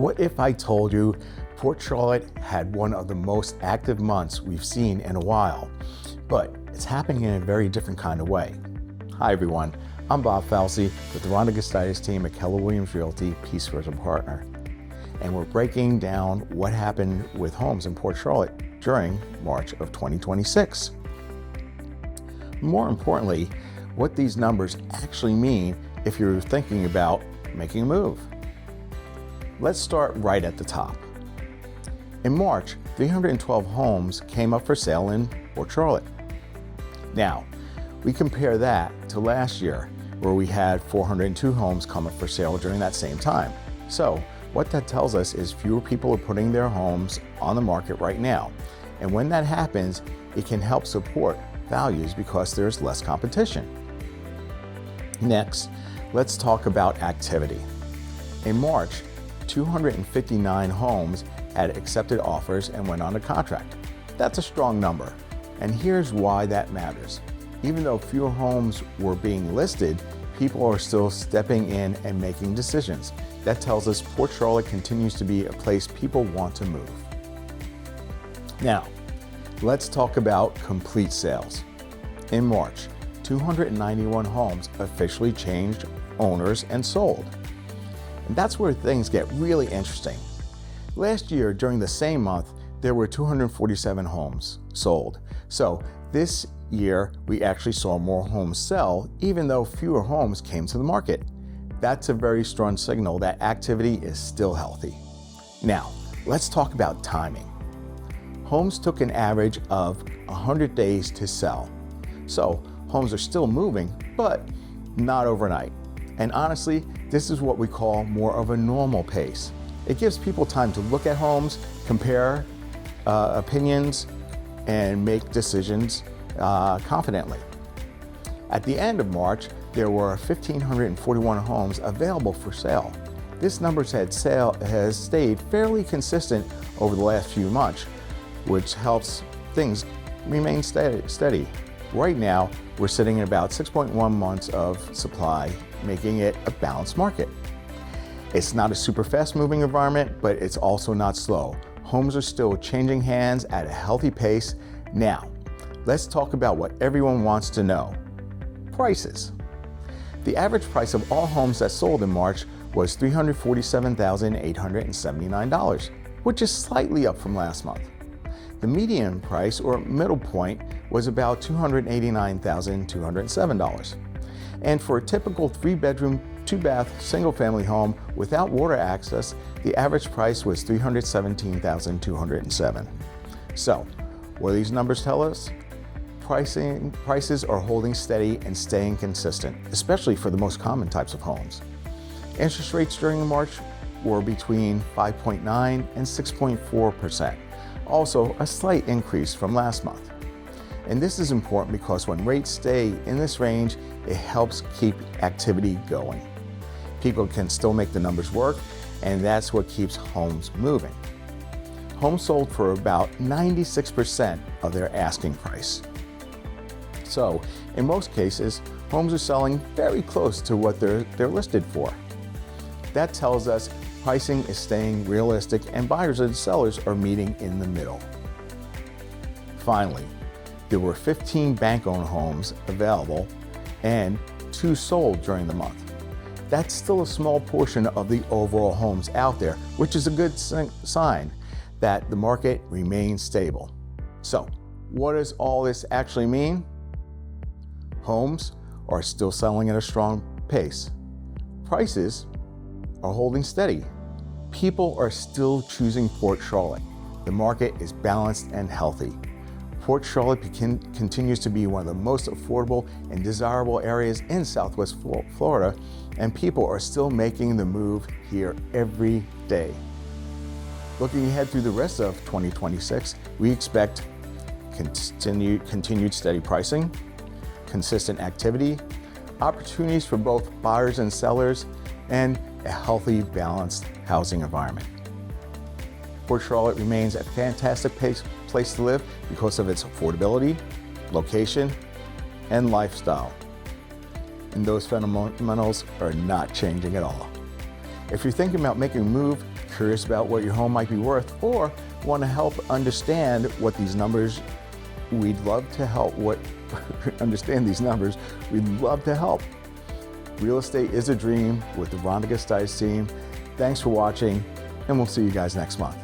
What if I told you Port Charlotte had one of the most active months we've seen in a while, but it's happening in a very different kind of way? Hi everyone, I'm Bob Falsey with the Rhonda Gustitus Team at Keller Realty, Peace River Partner. And we're breaking down what happened with homes in Port Charlotte during March of 2026. More importantly, what these numbers actually mean if you're thinking about making a move. Let's start right at the top. In March, 312 homes came up for sale in Port Charlotte. Now, we compare that to last year, where we had 402 homes come up for sale during that same time. So, what that tells us is fewer people are putting their homes on the market right now. And when that happens, it can help support values because there's less competition. Next, let's talk about activity. In March, 259 homes had accepted offers and went on a contract. That's a strong number. And here's why that matters. Even though fewer homes were being listed, people are still stepping in and making decisions. That tells us Port Charlotte continues to be a place people want to move. Now, let's talk about complete sales. In March, 291 homes officially changed owners and sold. And that's where things get really interesting. Last year, during the same month, there were 247 homes sold. So this year, we actually saw more homes sell, even though fewer homes came to the market. That's a very strong signal that activity is still healthy. Now, let's talk about timing. Homes took an average of 100 days to sell. So homes are still moving, but not overnight. And honestly, this is what we call more of a normal pace. It gives people time to look at homes, compare opinions, and make decisions confidently. At the end of March, there were 1,541 homes available for sale. This number has stayed fairly consistent over the last few months, which helps things remain steady. Right now, we're sitting at about 6.1 months of supply, making it a balanced market. It's not a super fast moving environment, but it's also not slow. Homes are still changing hands at a healthy pace. Now, let's talk about what everyone wants to know: prices. The average price of all homes that sold in March was $347,879, which is slightly up from last month. The median price, or middle point, was about $289,207. And for a typical 3-bedroom, 2-bath, single-family home without water access, the average price was $317,207. So, what do these numbers tell us? Prices are holding steady and staying consistent, especially for the most common types of homes. Interest rates during March were between 5.9 and 6.4%. Also, a slight increase from last month. And this is important because when rates stay in this range, it helps keep activity going. People can still make the numbers work, and that's what keeps homes moving. Homes sold for about 96% of their asking price. So, in most cases, homes are selling very close to what they're listed for. That tells us pricing is staying realistic and buyers and sellers are meeting in the middle. Finally, there were 15 bank-owned homes available and 2 sold during the month. That's still a small portion of the overall homes out there, which is a good sign that the market remains stable. So, what does all this actually mean? Homes are still selling at a strong pace. Prices are holding steady. People are still choosing Port Charlotte. The market is balanced and healthy. Port Charlotte continues to be one of the most affordable and desirable areas in Southwest Florida, and people are still making the move here every day. Looking ahead through the rest of 2026, we expect continued steady pricing, consistent activity, opportunities for both buyers and sellers, and a healthy, balanced housing environment. Port Charlotte remains a fantastic place to live because of its affordability, location, and lifestyle. And those fundamentals are not changing at all. If you're thinking about making a move, curious about what your home might be worth, or want to help understand what these numbers, we'd love to help understand these numbers, we'd love to help. Real estate is a dream with the Rhonda Gustitus Team. Thanks for watching, and we'll see you guys next month.